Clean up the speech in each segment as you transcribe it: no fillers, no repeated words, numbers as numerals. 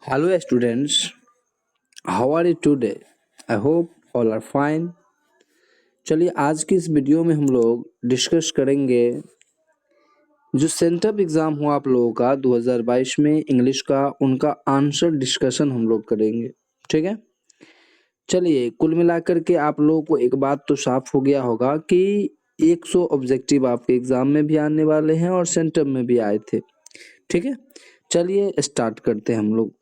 Hello students, how are you today? I hope all are fine. चलिए आज की इस वीडियो में हम लोग डिस्कस करेंगे जो सेंटअप एग्ज़ाम हुआ आप लोगों का 2022 में इंग्लिश का उनका आंसर डिस्कशन हम लोग करेंगे। ठीक है, चलिए कुल मिलाकर के आप लोगों को एक बात तो साफ हो गया होगा कि 100 ऑब्जेक्टिव आपके एग्ज़ाम में भी आने वाले हैं और सेंटअप में भी आए थे। ठीक है, चलिए स्टार्ट करते हैं हम लोग।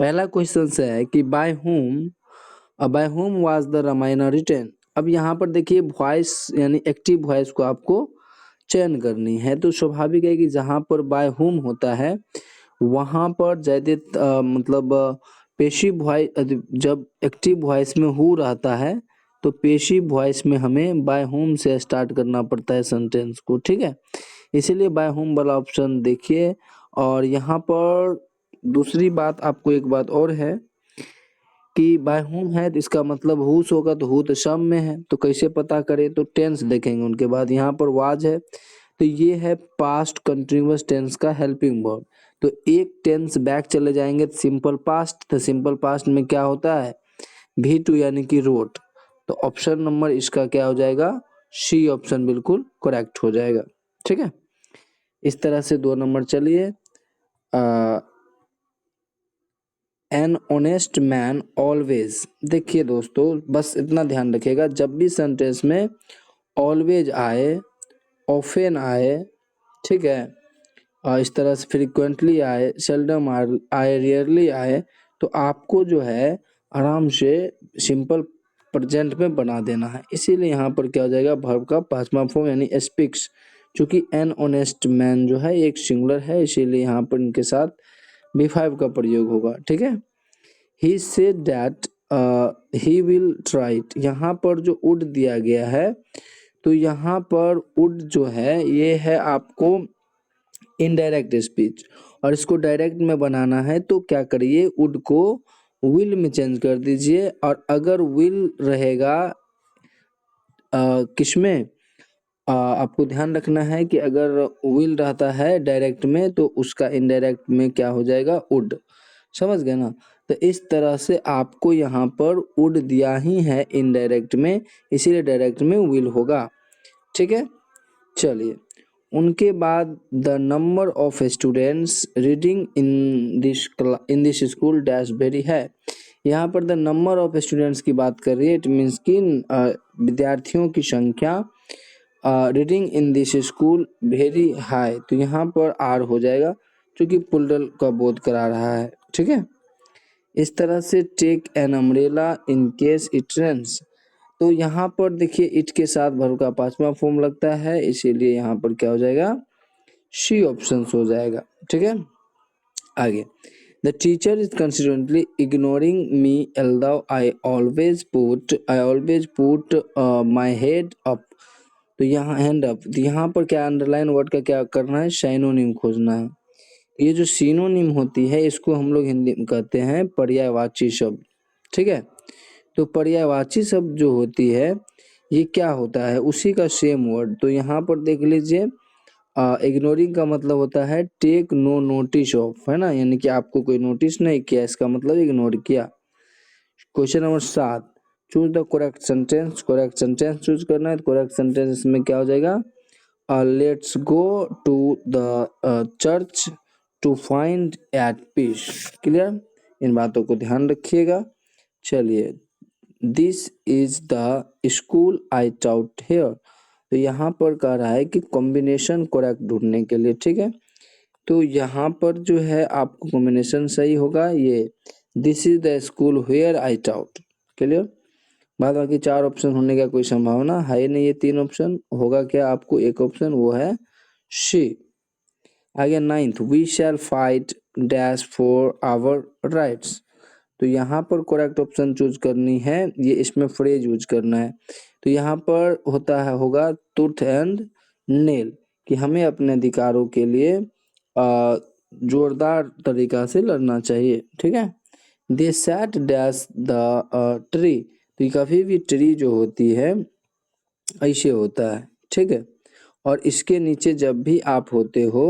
पहला क्वेश्चन से है कि by whom was the Ramayana written. अब यहाँ पर देखिए वॉइस यानी एक्टिव वॉइस को आपको चयन करनी है, तो स्वाभाविक है कि जहाँ पर बाय होम होता है वहाँ पर ज़्यादा मतलब पेशिव वॉइस, जब एक्टिव वॉइस में हु रहता है तो पेशिव वॉइस में हमें बाय होम से स्टार्ट करना पड़ता है सेंटेंस को। ठीक है, इसीलिए बाय होम वाला ऑप्शन देखिए। और यहाँ पर दूसरी बात, आपको एक बात और है कि बाय होम है तो इसका मतलब हुस होगा, तो हु तो सम में है, तो कैसे पता करें, तो टेंस देखेंगे। उनके बाद यहाँ पर वाज है तो ये है पास्ट कंटिन्यूअस टेंस का हेल्पिंग वर्ब, तो एक टेंस बैक चले जाएंगे तो सिंपल पास्ट, तो सिंपल पास्ट में क्या होता है V2 यानी कि रोट, तो ऑप्शन नंबर इसका क्या हो जाएगा, सी ऑप्शन बिल्कुल करेक्ट हो जाएगा। ठीक है, इस तरह से 2 नंबर। चलिए एन ऑनेस्ट मैन ऑलवेज, देखिए दोस्तों बस इतना ध्यान रखिएगा, जब भी सेंटेंस में ऑलवेज आए, ऑफेन आए, ठीक है, इस तरह से फ्रीक्वेंटली आए, सेल्डम आए, रेयरली आए, तो आपको जो है आराम से सिंपल प्रेजेंट में बना देना है। इसीलिए यहाँ पर क्या हो जाएगा, वर्ब का पांचवा फॉर्म यानी स्पीक्स, चूंकि एन ऑनेस्ट मैन जो है एक सिंगुलर है, इसीलिए यहाँ पर इनके साथ B5 का प्रयोग होगा। ठीक है, he said that he will try it, यहाँ पर जो वुड दिया गया है तो यहाँ पर वुड जो है ये है आपको इनडायरेक्ट स्पीच, और इसको डायरेक्ट में बनाना है तो क्या करिए, वुड को विल में चेंज कर दीजिए। और अगर विल रहेगा किसमें, आपको ध्यान रखना है कि अगर विल रहता है डायरेक्ट में तो उसका इनडायरेक्ट में क्या हो जाएगा, वुड, समझ गए ना। तो इस तरह से आपको यहाँ पर वुड दिया ही है इनडायरेक्ट में, इसीलिए डायरेक्ट में विल होगा। ठीक है, चलिए उनके बाद the number of students reading in this school dash very है, यहाँ पर द नंबर ऑफ स्टूडेंट्स की बात कर रही है, इट मीन्स कि विद्यार्थियों की संख्या reading in this school very high, तो यहाँ पर आर हो जाएगा क्योंकि पुल्डल का बोध करा रहा है। ठीक है, इस तरह से take an umbrella in case it rains, तो यहाँ पर देखिए इट के साथ वर्ब का पांचवा फॉर्म लगता है, इसीलिए यहाँ पर क्या हो जाएगा, सी ऑप्शन हो जाएगा। ठीक है, आगे the teacher is consistently ignoring me although I always put my head up, तो यहाँ हैंड अप, तो यहाँ पर क्या अंडरलाइन वर्ड का क्या करना है, साइनोनिम खोजना है। ये जो सिनोनिम होती है इसको हम लोग हिंदी में कहते हैं पर्यायवाची शब्द। ठीक है, तो पर्यायवाची शब्द जो होती है ये क्या होता है, उसी का सेम वर्ड, तो यहाँ पर देख लीजिए इग्नोरिंग का मतलब होता है टेक नो नोटिस ऑफ, है ना, यानी कि आपको कोई नोटिस नहीं किया, इसका मतलब इग्नोर किया। Question number 7, choose the correct sentence, correct sentence choose करना है, तो करेक्ट सेंटेंस में क्या हो जाएगा, let's go to the church to find at peace. Clear, इन बातों को ध्यान रखिएगा। चलिए this is the school I taught here, तो यहाँ पर कह रहा है कि कॉम्बिनेशन करेक्ट ढूंढने के लिए। ठीक है, तो यहाँ पर जो है आपको कॉम्बिनेशन सही होगा, ये this is the school where I taught. Clear, बाद बाकी 4 ऑप्शन होने का कोई संभावना है नहीं, ये 3 ऑप्शन होगा क्या, आपको एक ऑप्शन वो है सी। आगे 9th, we shall fight dash for our rights, तो यहाँ पर करेक्ट ऑप्शन चूज करनी है, ये इसमें फ्रेज यूज करना है, तो यहाँ पर होता है होगा टूथ एंड नेल, कि हमें अपने अधिकारों के लिए जोरदार तरीका से लड़ना चाहिए। ठीक है, दे सैट डैश द ट्री, तो ये कभी भी ट्री जो होती है ऐसे होता है। ठीक है, और इसके नीचे जब भी आप होते हो,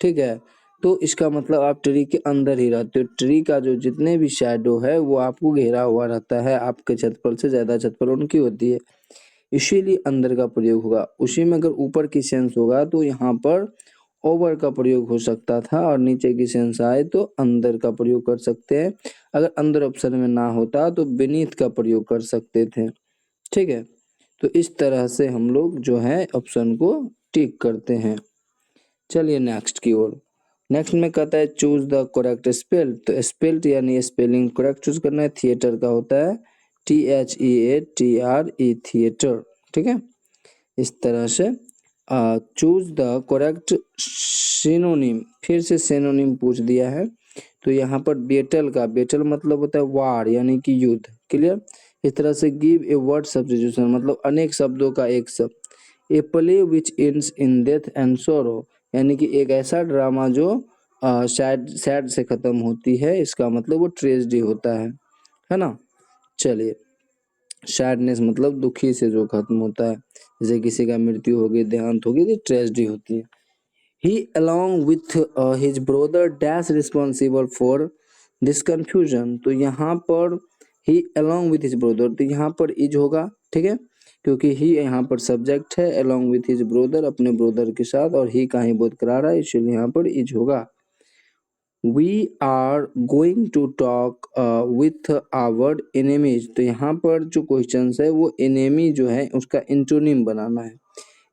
ठीक है, तो इसका मतलब आप ट्री के अंदर ही रहते हो। ट्री का जो जितने भी शैडो है वो आपको घेरा हुआ रहता है, आपके छतपल से ज़्यादा छतपल उनकी होती है, इसीलिए अंदर का प्रयोग होगा। उसी में अगर ऊपर की सेंस होगा तो यहाँ पर ओवर का प्रयोग हो सकता था, और नीचे की सेंस आए तो अंदर का प्रयोग कर सकते हैं। अगर अंदर ऑप्शन में ना होता तो beneath का प्रयोग कर सकते थे। ठीक है, तो इस तरह से हम लोग जो है ऑप्शन को टिक करते हैं। चलिए नेक्स्ट की ओर। नेक्स्ट में कहता है चूज द करेक्ट स्पेल। तो स्पेल्ट यानी स्पेलिंग करेक्ट चूज करना है। थिएटर का होता है THEATRE, थिएटर। ठीक है, इस तरह से चूज द करेक्ट सिनोनिम। फिर से सिनोनिम पूछ दिया है, तो यहाँ पर बेटल का, बेटल मतलब होता है वार यानी कि युद्ध। क्लियर। इस तरह से गिव ए वर्ड सब्स्टिट्यूशन मतलब अनेक शब्दों का एक शब्द। A play which ends in death and sorrow, यानी कि एक ऐसा ड्रामा जो सैड सैड से खत्म होती है, इसका मतलब वो ट्रेजेडी होता है ना। चलिए, सैडनेस मतलब दुखी से जो खत्म होता है, जैसे किसी का मृत्यु हो गई, देहांत हो गई, तो ट्रेजेडी होती है। He along with his brother dash responsible for this confusion। तो यहाँ पर he along with his brother, तो यहाँ पर is होगा। ठीक है, क्योंकि he यहाँ पर सब्जेक्ट है, along with his brother अपने ब्रदर के साथ, और he का ही बोध करा रहा है, इसलिए यहाँ पर is होगा। We are going to talk with our enemies। तो यहाँ पर जो क्वेश्चन है वो enemy जो है उसका इंटोनिम बनाना है।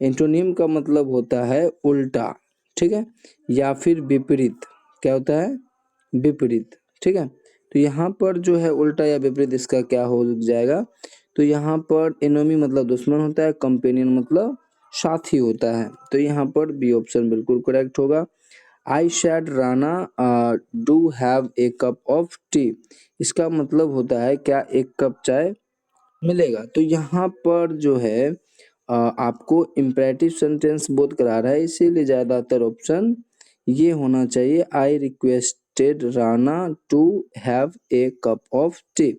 इंटोनिम का मतलब होता है उल्टा, ठीक है, या फिर विपरीत। क्या होता है? विपरीत। ठीक है, तो यहाँ पर जो है उल्टा या विपरीत इसका क्या हो जाएगा, तो यहाँ पर एनोमी मतलब दुश्मन होता है, कंपेनियन मतलब साथी होता है, तो यहाँ पर बी ऑप्शन बिल्कुल करेक्ट होगा। आई शैड राना do have a cup of tea, इसका मतलब होता है क्या एक कप चाय मिलेगा। तो यहाँ पर जो है आपको इम्परेटिव सेंटेंस बोध करा रहा है, इसीलिए ज़्यादातर ऑप्शन ये होना चाहिए, I requested Rana to have a cup of tea.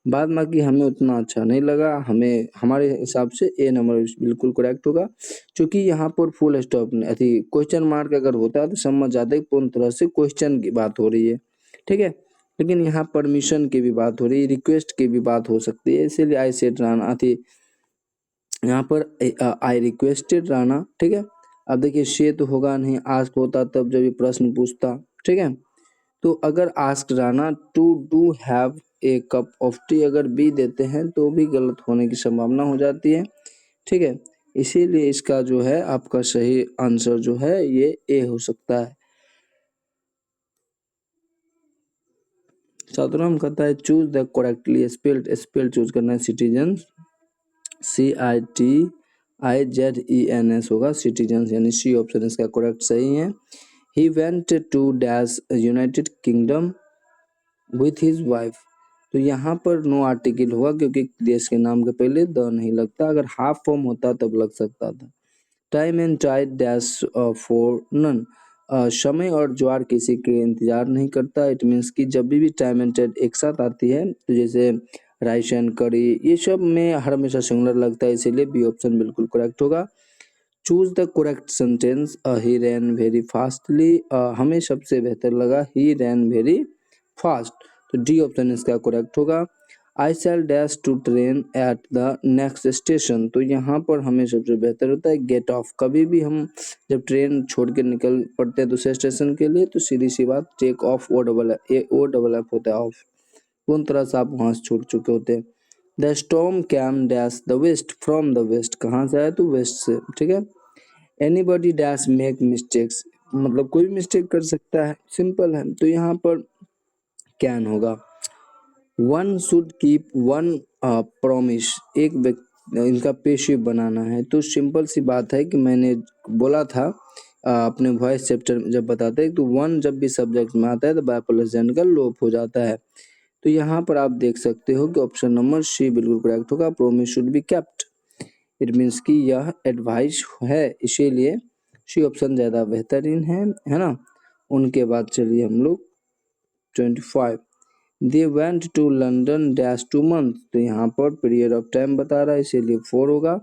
बाद बाकी हमें उतना अच्छा नहीं लगा, हमें हमारे हिसाब से ए नंबर बिल्कुल करेक्ट होगा, क्योंकि यहाँ पर फुल स्टॉप अथी क्वेश्चन मार्क अगर होता है तो समझ जाते हैं पूर्ण तरह से क्वेश्चन की बात हो रही है। ठीक है, लेकिन यहाँ परमिशन की भी बात हो रही है, रिक्वेस्ट की भी बात हो सकती है, इसीलिए आई सेड राना थी यहाँ पर आई रिक्वेस्टेड राना। ठीक है, अब देखिए शे तो होगा नहीं, आस्क होता तब जब ये प्रश्न पूछता। ठीक है, तो अगर ask Rana to do have a cup of tea अगर बी देते हैं तो भी गलत होने की संभावना हो जाती है। ठीक है, इसीलिए इसका जो है आपका सही आंसर जो है ये ए हो सकता है। सातवां हम कहता है choose the correctly spelled, spell choose करना है सिटीजन, CITIZENS होगा सिटीजन, यानी सी ऑप्शन इसका करेक्ट सही है। He went to dash United Kingdom with his wife, तो यहाँ पर नो आर्टिकल होगा क्योंकि देश के नाम के पहले द नहीं लगता, अगर हाफ फॉर्म होता तब लग सकता था। Time and tide dash for none, समय और ज्वार किसी के इंतजार नहीं करता। इट मीन्स कि जब भी टाइम एंड टाइड एक साथ आती है, तो जैसे राइस एंड करी ये सब में हर हमेशा सिंगुलर लगता है, इसीलिए बी ऑप्शन बिल्कुल करेक्ट होगा। Choose the correct sentence, he ran very fastly, हमें सबसे बेहतर लगा ही रैन वेरी फास्ट, तो डी ऑप्शन इसका करेक्ट होगा। I shall dash to train at the next station, तो यहाँ पर हमें सबसे बेहतर होता है गेट ऑफ। कभी भी हम जब ट्रेन छोड़ के निकल पड़ते हैं दूसरे स्टेशन के लिए, तो सीधी सी बात take off, O double F होता है ऑफ, पूर्ण तरह से आप वहाँ से छूट चुके होते हैं। The storm came dash the west, from the west, कहाँ से आया तो वेस्ट से। ठीक है, एनीबॉडी डैश मेक मिस्टेक्स, मतलब कोई भी मिस्टेक कर सकता है, सिंपल है, तो यहाँ पर कैन होगा। One should keep one promise, एक इनका पेशिव बनाना है, तो सिंपल सी बात है कि मैंने बोला था अपने वॉइस चैप्टर में जब बताते हैं, तो वन जब भी सब्जेक्ट में आता है तो बाय प्लस जेंड का लोप हो जाता है। तो यहाँ पर आप देख सकते हो कि ऑप्शन नंबर सी बिल्कुल करेक्ट होगा, promise should be kept. It means कि यह एडवाइस है, इसीलिए सी ऑप्शन ज़्यादा बेहतरीन है ना। उनके बाद चलिए हम लोग 25, they went to London dash 2 month, तो यहाँ पर पीरियड ऑफ टाइम बता रहा है, इसीलिए 4 होगा।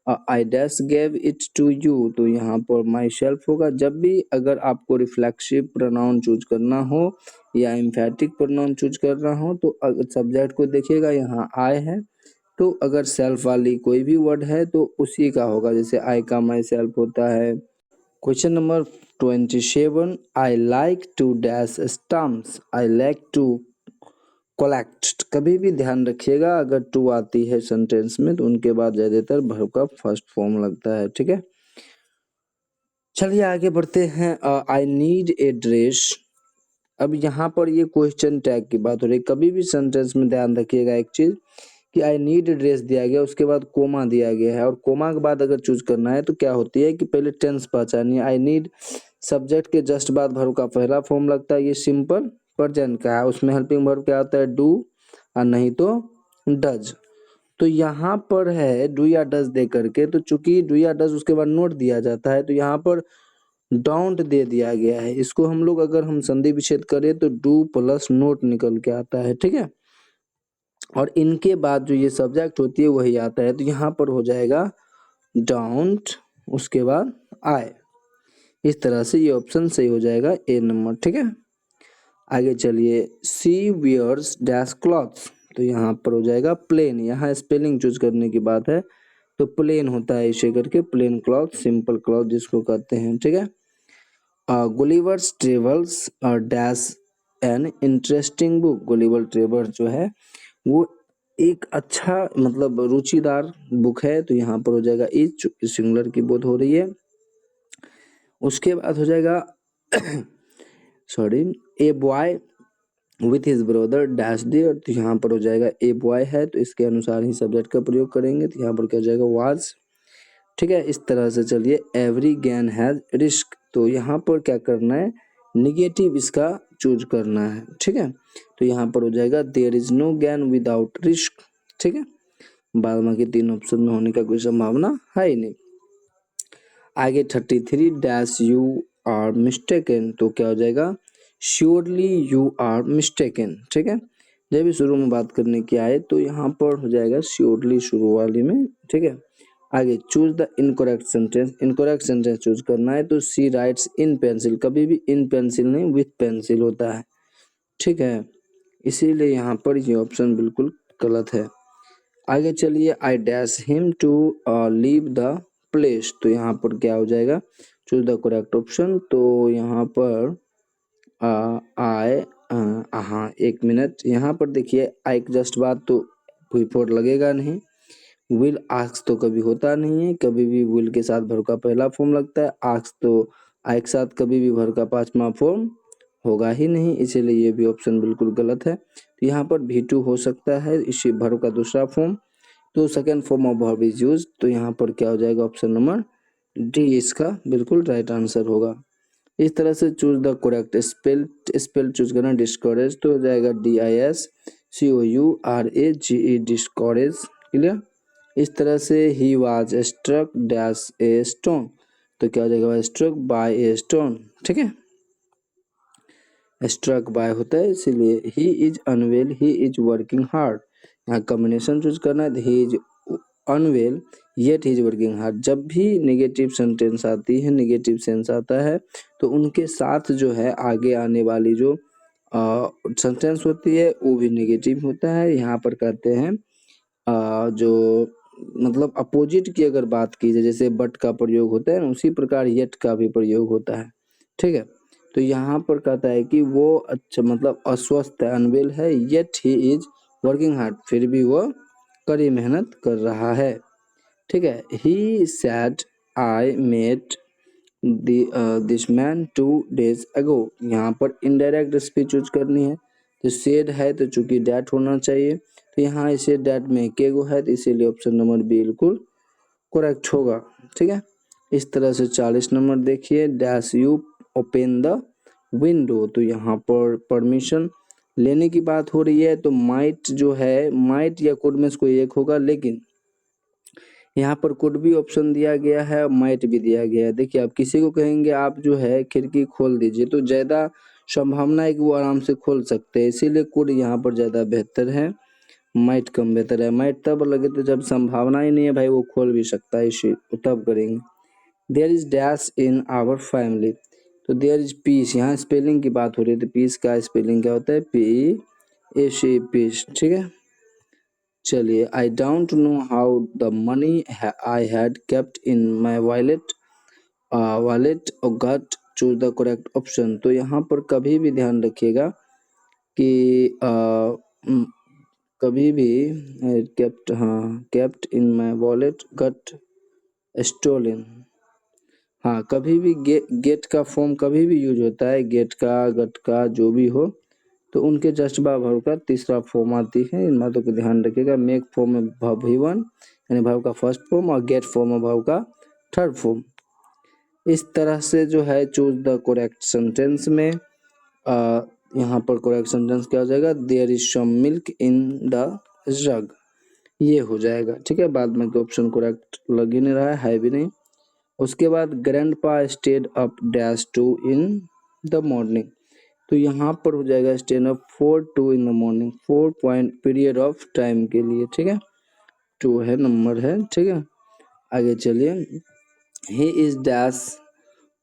I dash gave it to you, तो यहाँ पर माई सेल्फ होगा। जब भी अगर आपको रिफ्लेक्सिव प्रोनाउन चूज करना हो या एम्फेटिक प्रोनाउन चूज करना हो तो सब्जेक्ट को देखिएगा, यहाँ आई है तो अगर सेल्फ वाली कोई भी वर्ड है तो उसी का होगा, जैसे आई का माई सेल्फ होता है। Question number 27, I like to dash stamps, I like to collect. कभी भी ध्यान रखिएगा अगर टू आती है सेंटेंस में तो उनके बाद ज्यादातर वर्ब का फर्स्ट फॉर्म लगता है, ठीक है। चलिए आगे बढ़ते हैं। आई नीड ए ड्रेस, अब यहाँ पर ये क्वेश्चन टैग की बात हो रही है। कभी भी सेंटेंस में ध्यान रखिएगा एक चीज कि आई नीड ड्रेस दिया गया, उसके बाद कोमा दिया गया है और कोमा के बाद अगर चूज करना है तो क्या होती है कि पहले टेंस पहचानिए। आई नीड सब्जेक्ट के जस्ट बाद वर्ब का पहला फॉर्म लगता है, ये सिंपल प्रेजेंट का है, उसमें हेल्पिंग वर्ब क्या होता है, डू और नहीं तो डज। तो यहाँ पर है डू या डज दे करके, तो चूंकि डू या डज उसके बाद नोट दिया जाता है तो यहाँ पर डोंट दे दिया गया है। इसको हम लोग अगर हम संधि विच्छेद करें तो डू प्लस नोट निकल के आता है, ठीक है। और इनके बाद जो ये सब्जेक्ट होती है वही आता है, तो यहाँ पर हो जाएगा डोंट उसके बाद आए। इस तरह से ये ऑप्शन सही हो जाएगा, ए नंबर, ठीक है। आगे चलिए, सी वियर्स डैश क्लॉथ्स, तो यहाँ पर हो जाएगा प्लेन। यहाँ स्पेलिंग चूज करने की बात है तो प्लेन होता है इसे करके, प्लेन क्लॉथ, सिंपल क्लॉथ जिसको कहते हैं, ठीक है। Gulliver's travels dash an interesting book, Gulliver travels जो है वो एक अच्छा मतलब रुचिदार बुक है, तो यहाँ पर हो जाएगा इज, सिंगुलर की बोध हो रही है। उसके बाद हो जाएगा sorry, a boy with his brother dash there, तो यहाँ पर हो जाएगा ए बॉय है तो इसके अनुसार ही सब्जेक्ट का प्रयोग करेंगे, तो यहाँ पर क्या हो जाएगा वाज, ठीक है। इस तरह से चलिए, एवरी गेन हैज रिस्क, तो यहाँ पर क्या करना है, निगेटिव इसका चूज करना है, ठीक है। तो यहाँ पर हो जाएगा there is no gain without risk, ठीक है। बाद बाकी तीन ऑप्शन में होने का कोई संभावना है ही नहीं। आगे 33 डैश यू आर मिस्टेकन, तो क्या हो जाएगा श्योरली यू आर मिस्टेकन, ठीक है। जब भी शुरू में बात करने की आए तो यहाँ पर हो जाएगा श्योरली शुरू वाली में, ठीक है। आगे choose the incorrect sentence, incorrect sentence choose करना है तो सी राइट्स इन पेंसिल, कभी भी इन पेंसिल नहीं विथ पेंसिल होता है, ठीक है। इसीलिए यहाँ पर ये ऑप्शन बिल्कुल गलत है। आगे चलिए, I dash him to leave the place, तो यहाँ पर क्या हो जाएगा चूज द करेक्ट ऑप्शन, तो यहाँ पर आई हाँ एक मिनट, यहाँ पर देखिए आई के जस्ट बाद तो कोई फोर लगेगा नहीं, विल आस्क तो कभी होता नहीं है, कभी भी विल के साथ वर्ब का पहला फॉर्म लगता है, आस्क तो आई के साथ कभी भी वर्ब का पांचवा फॉर्म होगा ही नहीं, इसीलिए ये भी ऑप्शन बिल्कुल गलत है। तो यहाँ पर भी2 हो सकता है इसी वर्ब का दूसरा फॉर्म, तो second form of verb is use, तो यहाँ पर क्या हो जाएगा ऑप्शन नंबर डी इसका बिल्कुल राइट आंसर होगा। इस तरह से choose the correct spell choose करना, डिस्करेज तो हो जाएगा DISCOURAGE डिस्करेज, क्लियर। इस तरह से he was struck dash a stone, तो क्या हो जाएगा स्ट्रक बाय ए स्टोन, ठीक है। स्ट्रक बाय होता है इसीलिए he is unwell he is working hard, यहाँ कॉम्बिनेशन चूज करना है, he is unwell yet he is working hard. जब भी नेगेटिव सेंटेंस आती है, नेगेटिव सेंस आता है तो उनके साथ जो है आगे आने वाली जो सेंटेंस होती है वो भी नेगेटिव होता है। यहाँ पर कहते हैं जो मतलब अपोजिट की अगर बात की जाए, जैसे बट का प्रयोग होता है ना, उसी प्रकार येट का भी प्रयोग होता है, ठीक है। तो यहाँ पर कहता है कि वो अच्छा मतलब अस्वस्थ है, अनवेल है, yet he is working hard, फिर भी वो कड़ी मेहनत कर रहा है, ठीक है। He said I met this man 2 days ago, यहाँ पर इनडायरेक्ट स्पीच यूज करनी है, तो सेड है तो चूंकि डैट होना चाहिए, तो यहाँ इसे डैट में के गो है तो इसीलिए ऑप्शन नंबर बिल्कुल करेक्ट होगा, ठीक है। इस तरह से 40 नंबर देखिए, dash you open the window, तो यहाँ पर परमिशन लेने की बात हो रही है, तो माइट जो है, माइट या कुड में से कोई एक होगा, लेकिन यहाँ पर कुड भी ऑप्शन दिया गया है, माइट भी दिया गया है। देखिए आप किसी को कहेंगे आप जो है खिड़की खोल दीजिए तो ज्यादा संभावना है कि वो आराम से खोल सकते हैं, इसीलिए कुड यहाँ पर ज्यादा बेहतर है। माइट कम बेहतर है। माइट तब लगे तो जब संभावना ही नहीं है भाई, वो खोल भी सकता है, इसी तब करेंगे। There is dash in our family, तो देयर इज पीस, यहाँ स्पेलिंग की बात हो रही है तो पीस का स्पेलिंग क्या होता है, PEACE, पीस। ठीक है, चलिए। I don't know how the money I had kept in my wallet और गट चूज द करेक्ट ऑप्शन। तो यहाँ पर कभी भी ध्यान रखिएगा कि कभी भी kept in my wallet got stolen. हाँ, कभी भी गेट का फॉर्म कभी भी यूज होता है, गेट का, गट का, जो भी हो, तो उनके जस्ट बा वर्ब का तीसरा फॉर्म आती है। इन बातों को ध्यान रखिएगा। मेक फॉर्म में वर्ब V1 यानी वर्ब का फर्स्ट फॉर्म, और गेट फॉर्म में वर्ब का थर्ड फॉर्म। इस तरह से जो है चूज द करेक्ट सेंटेंस में यहाँ पर करेक्ट सेंटेंस क्या हो जाएगा, there is some milk in the jug, ये हो जाएगा। ठीक है, बाद में ऑप्शन करेक्ट लग ही नहीं रहा है भी नहीं। उसके बाद grandpa stayed up dash two in the morning, तो यहाँ पर हो जाएगा stayed up 4:02 in the morning, 4 point period of time के लिए। ठीक है, 2 है नंबर है। ठीक है, आगे चलिए। ही इज डैश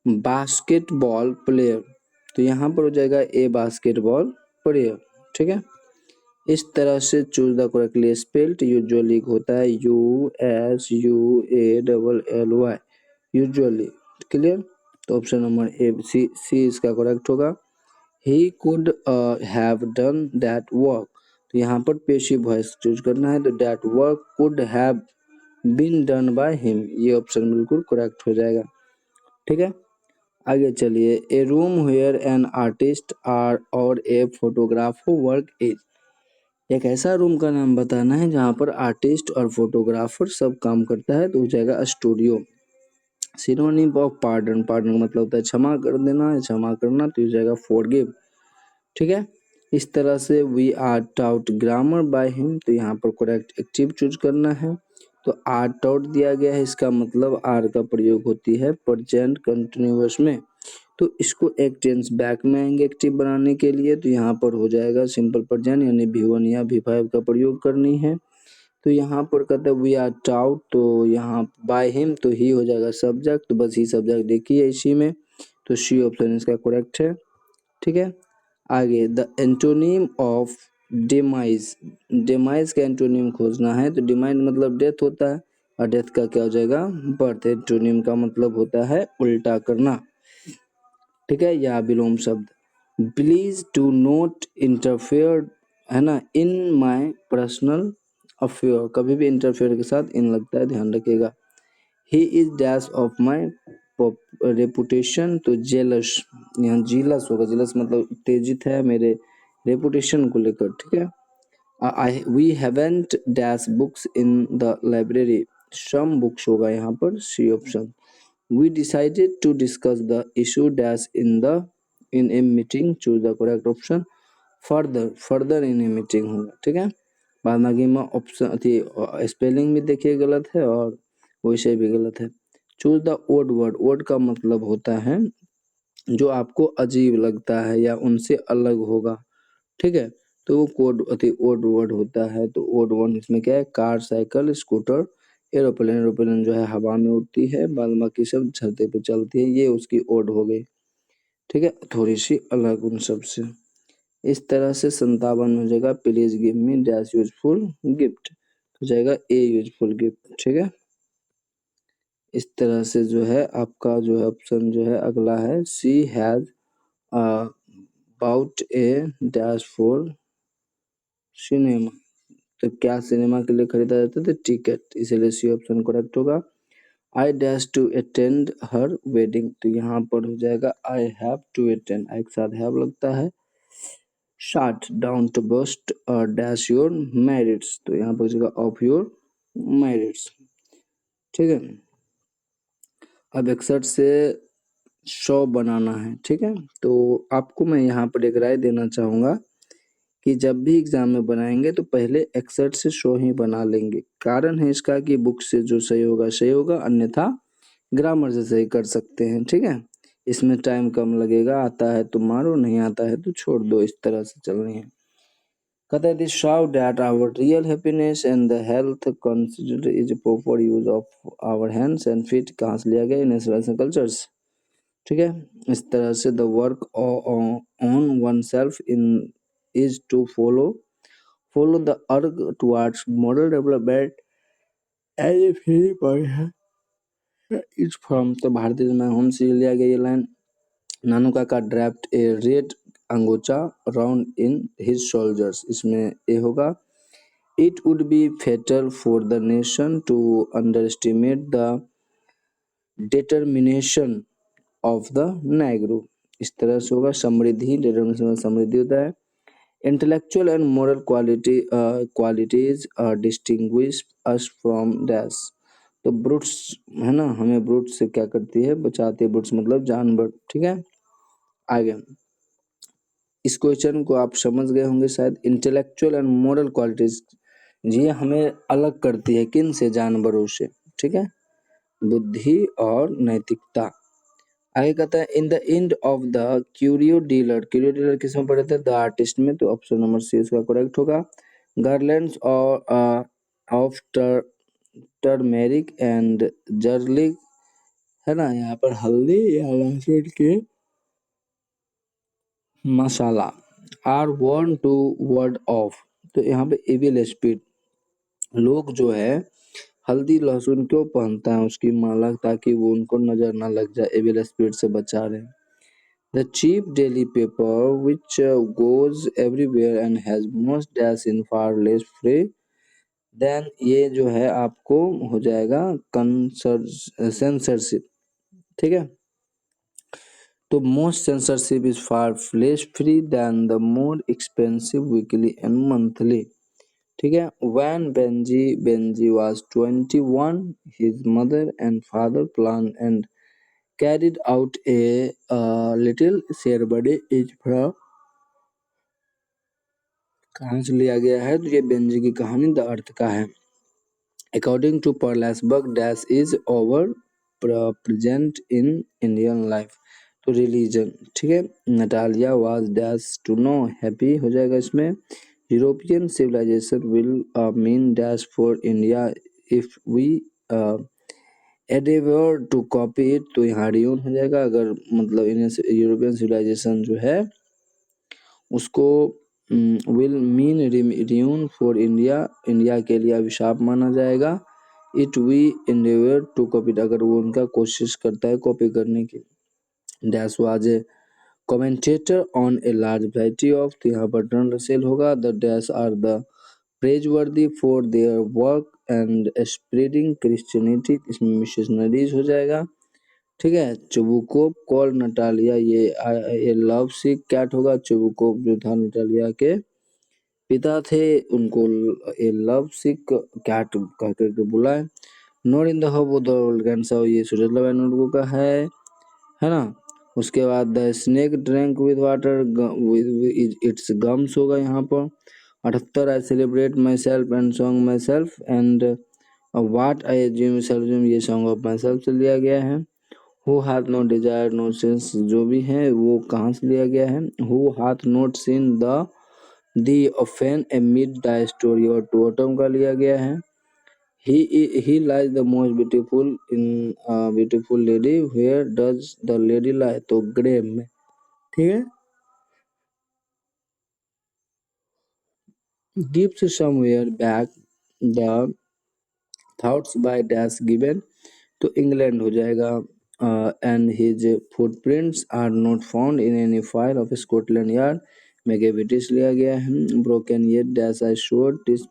बास्केटबॉल प्लेयर, तो यहाँ पर हो जाएगा ए बास्केटबॉल प्लेयर। ठीक है, इस तरह से choose the correctly spelled usually होता है USUALLY, यूजुअली। क्लियर, तो ऑप्शन नंबर ए सी इसका करेक्ट होगा। He could have done that work, तो यहाँ पर पेशिव वॉइस चूज करना है, तो that work could have been done by him, ये ऑप्शन बिल्कुल करेक्ट हो जाएगा। ठीक है, आगे चलिए। A room where an artist or और ए फोटोग्राफर वर्क इज, एक ऐसा रूम का नाम बताना है जहाँ पर आर्टिस्ट और फोटोग्राफर सब काम करता है, तो हो जाएगा studio. Synonym of pardon, pardon मतलब होता है क्षमा कर देना या क्षमा करना, तो हो जाएगा फॉरगिव। ठीक है, इस तरह से we are taught grammar by him, तो यहाँ पर करेक्ट एक्टिव चूज करना है। तो आर टाउट दिया गया है, इसका मतलब आर का प्रयोग होती है प्रेजेंट कंटिन्यूअस में, तो इसको एक टेंस बैक में आएंगे एक्टिव बनाने के लिए, तो यहाँ पर हो जाएगा सिंपल प्रेजेंट यानी V1 या V5 का प्रयोग करनी है। तो यहाँ पर कहते हैं वी आर टाउट, तो यहाँ बाय हिम तो ही हो जाएगा सब्जेक्ट, तो बस ही सब्जेक्ट देखिए इसी में, तो सी ऑप्शन इसका करेक्ट है। ठीक है, आगे द एंटोनिम ऑफ डेमाइज, डेमाइज का एंटोनिम खोजना है, तो डिमाइज मतलब डेथ होता है, और डेथ का क्या हो जाएगा, बर्थ। एंटोनिम का मतलब होता है उल्टा करना। ठीक है, या विलोम शब्द। प्लीज डू नॉट इंटरफेयर, है ना, इन माई पर्सनल अफेयर, कभी भी इंटरफेयर के साथ इन लगता है, ध्यान रखिएगा। He is dash of my reputation, तो जेलस, यहाँ जीलस होगा, जेलस मतलब उत्तेजित है मेरे रेपुटेशन को लेकर। ठीक है, we haven't dash books in the library, some books होगा यहाँ पर, C option. We decided to discuss the issue dash in a meeting, choose the correct option, further in a meeting होगा। ठीक है, बाद में ऑप्शन थी, स्पेलिंग भी देखिए गलत है और वैसे भी गलत है। Choose the odd word, odd का मतलब होता है जो आपको अजीब लगता है या उनसे अलग होगा। ठीक है, तो वो कोड ओड वर्ड होता है। तो ओड वर्ड इसमें क्या है, car, cycle, scooter, aeroplane, aeroplane जो है हवा में उड़ती है, बाद बाकी सब छते पे चलती है, ये उसकी ओड हो गई। ठीक है, थोड़ी सी अलग उन सब से। इस तरह से 57 हो जाएगा, please give me dash useful gift, हो जाएगा ए यूजफुल गिफ्ट। ठीक है, इस तरह से जो है आपका जो है ऑप्शन जो है अगला है, she has bought a dash for cinema, तो क्या सिनेमा के लिए खरीदा जाता है, तो टिकट, इसीलिए सी ऑप्शन करेक्ट होगा। I dash to attend her wedding, तो यहाँ पर हो जाएगा आई हैव टू अटेंड, एक साथ हैव लगता है। शार्ट डाउन टू बस्ट और डैश योर मैरिट्स, तो यहाँ पर हो जाएगा ऑफ योर मैरिट्स। ठीक है, अब 61 से 100 बनाना है। ठीक है, तो आपको मैं यहाँ पर एक राय देना चाहूँगा कि जब भी एग्जाम में बनाएंगे तो पहले 61 से 100 ही बना लेंगे। कारण है इसका कि बुक से जो सही होगा, अन्यथा ग्रामर से सही कर सकते हैं। ठीक है, इसमें टाइम कम लगेगा, आता है तो मारो, नहीं आता है तो छोड़ दो, इस तरह से चलनी है। कहता है, this show that our real happiness and the health considered is a proper use of our hands and feet. कहाँ से लिया गया? Natural cultures. ठीक है, इस तरह से the work on oneself in is to follow the arc towards moral development as a free person is from। तो भारतीय में होम से लिया गया ये line. Nanu Kaka draped a red angocha round in his shoulders, इसमें ए होगा। It would be fatal for the nation to underestimate the determination of the negro, इस तरह से होगा। समृद्धि, डिटर्मिनेशन समृद्धि होता है। Intellectual and moral qualities distinguish us from dash. तो ब्रूट्स है ना, हमें ब्रूट्स से क्या करती है? बचाती है। ब्रूट्स मतलब जानवर। ठीक है, आगे इस क्वेश्चन को आप समझ गए होंगे शायद। इंटेलेक्चुअल एंड मोरल क्वालिटीज ये हमें अलग करती है किन से? जानवरों से। ठीक है, बुद्धि और नैतिकता। आगे कहता है, in the end of the curio dealer. Curio dealer किसमें पढ़े थे? द आर्टिस्ट में। तो ऑप्शन नंबर सी इसका करेक्ट होगा। गार्लैंड्स और ऑफ टर्मेरिक एंड जर्लिक, है ना, यहाँ पर हल्दी या लहसुन के masala are worn to ward off. तो यहाँ पे एविल स्पिरिट, लोग जो है हल्दी लहसुन क्यों पहनता है? उसकी माला, ताकि वो उनको नजर ना लग जाए, एविल स्पिरिट से बचा रहे। The cheap daily paper which goes everywhere and has most dash in far less free then ये जो है आपको हो जाएगा सेंसरशिप। ठीक है, तो most censorship is far less free than the more expensive weekly and monthly. ठीक है, when Benji was 21 his mother and father planned and carried out a little ceremony each from। कहाँ से लिया गया है? तो ये बेंजी की कहानी द अर्थ का है। अकॉर्डिंग टू पर्लेसबर्ग dash is over present in Indian life. तो रिलीजन। ठीक है, Natalia was dash to know happy हो जाएगा इसमें। European civilisation will mean dash for India if we endeavour to copy it. तो यहाँ रियून हो जाएगा, अगर मतलब यूरोपियन सिविलाइजेशन जो है उसको will mean ruin for India, India के लिए अभिशाप माना जाएगा। It we endeavour to copy, अगर वो उनका कोशिश करता है कॉपी करने की। Dash was a commentator on a large variety of. तो यहाँ पर टर्न रसेल होगा। The dash are the praiseworthy for their work and spreading Christianity, इसमें मिशनरीज हो जाएगा। ठीक है, चुबुकोव कॉल नटालिया, ये लव सिक कैट होगा। चुबुकोव जो था नटालिया के पिता थे, उनको ये लव सिक कैट कह करके बुलाए। Note in the hub the ये सुरेश नोटबुक का है ना। उसके बाद the snake drank with water with its gums होगा यहाँ पर। 78 I celebrate my self and song my self and what I assume self, ये सॉन्ग ऑफ माई सेल्फ से लिया गया है। हु हाथ नो डिजायर नो सेंस जो भी है वो कहाँ से लिया गया है? Who hath not seen thee often amid the story और टोटम का लिया गया है। He lies the most beautiful in beautiful lady where does the lady lie. तो ग्रेम में। ठीक है, gives somewhere back the thoughts by dash given. तो इंग्लैंड हो जाएगा। And his footprints are not found in any file of Scotland Yard, Macavity's लिया गया है। Broken yet dash I sure this,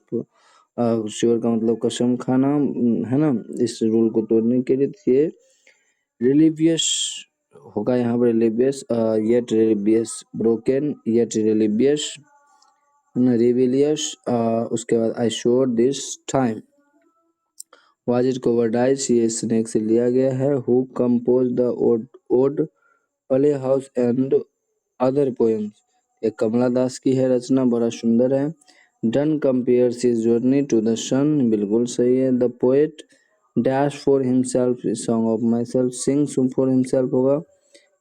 sure का मतलब कसम खाना, है ना, इस रूल को तोड़ने के लिए। ये रिलीवियस होगा यहाँ पर, rebellious yet rebellious, broken yet rebellious, rebellious. उसके बाद I sure this time. Was it cowardice, ये स्नेक से लिया गया है। Who compose the old play house and other poems, ये कमला दास की है रचना, बड़ा सुंदर है। Donne compares his journey to the sun, बिल्कुल सही है। The poet dash for himself, song of myself, sings for himself होगा।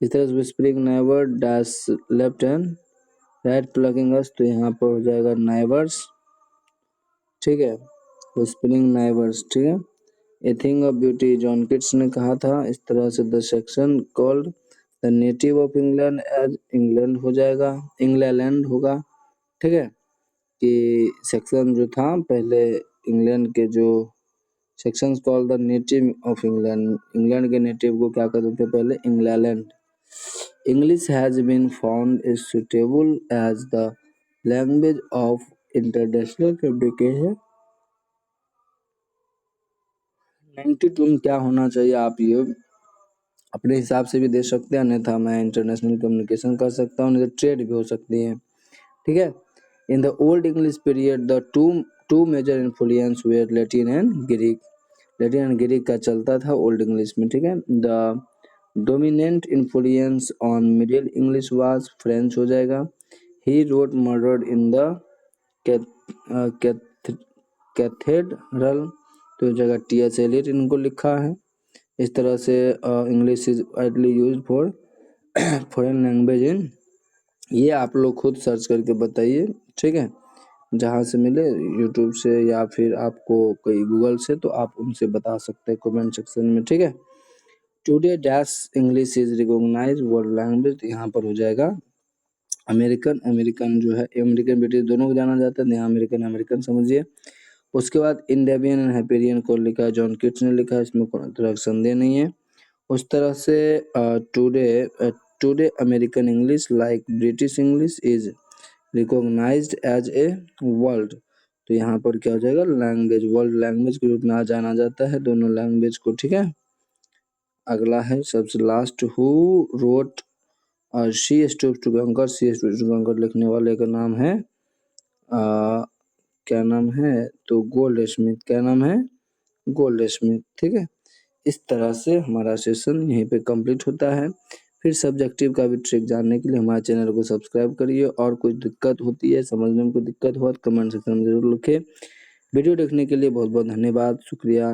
इस तरह से spring never dash left hand right plugging us, तो यहाँ पर हो जाएगा नाइबर्स, ठीक है, व्हिस्परिंग नाइबर्स, ठीक है। A thing of beauty, John Keats ने कहा था इस तरह से। The section called the native of England as, England हो जाएगा, इंग्लैंड होगा, ठीक है, कि सेक्शन जो था पहले इंग्लैंड के जो sections called the native of England, England के नेटिव को क्या कहते थे पहले, England. English has been found is suitable as the language of international communication। 92 में क्या होना चाहिए, आप ये अपने हिसाब से भी दे सकते हैं, अन्यथा मैं इंटरनेशनल कम्युनिकेशन कर सकता हूँ, नहीं तो ट्रेड भी हो सकती है, ठीक है। In the Old English period the two major influence were Latin and Greek, Latin and Greek का चलता था ओल्ड इंग्लिश में, ठीक है। The dominant influence on Middle English was, French हो जाएगा। He wrote murdered in the cathedral, तो जगह टी.एस. एलियट इनको लिखा है। इस तरह से English is widely use for foreign language in, ये आप लोग खुद सर्च करके बताइए, ठीक है, जहाँ से मिले, यूट्यूब से या फिर आपको कोई गूगल से, तो आप उनसे बता सकते हैं कमेंट सेक्शन में, ठीक है। Today dash English is recognize world language, यहाँ पर हो जाएगा अमेरिकन, अमेरिकन जो है अमेरिकन ब्रिटिश दोनों को जाना जाता है, यहाँ अमेरिकन अमेरिकन समझिए। उसके बाद इंडेबियन एंड हाइपेरियन को लिखा है जॉन किट्स ने लिखा है, इसमें कोई तरह का संदेह नहीं है। उस तरह से today American English like British English is recognized as a world, तो यहाँ पर क्या हो जाएगा, लैंग्वेज, वर्ल्ड लैंग्वेज के रूप में जाना जाता है दोनों लैंग्वेज को, ठीक है। अगला है सबसे last, who wrote she stoops to conquer, she stoops to conquer लिखने वाले का नाम है क्या नाम है, तो गोल्ड स्मिथ, क्या नाम है, गोल्ड स्मिथ, ठीक है। इस तरह से हमारा सेशन यहीं पे कंप्लीट होता है। फिर सब्जेक्टिव का भी ट्रिक जानने के लिए हमारे चैनल को सब्सक्राइब करिए, और कुछ दिक्कत होती है, समझने में कोई दिक्कत हो तो कमेंट सेक्शन में जरूर लिखें। वीडियो देखने के लिए बहुत बहुत धन्यवाद, शुक्रिया।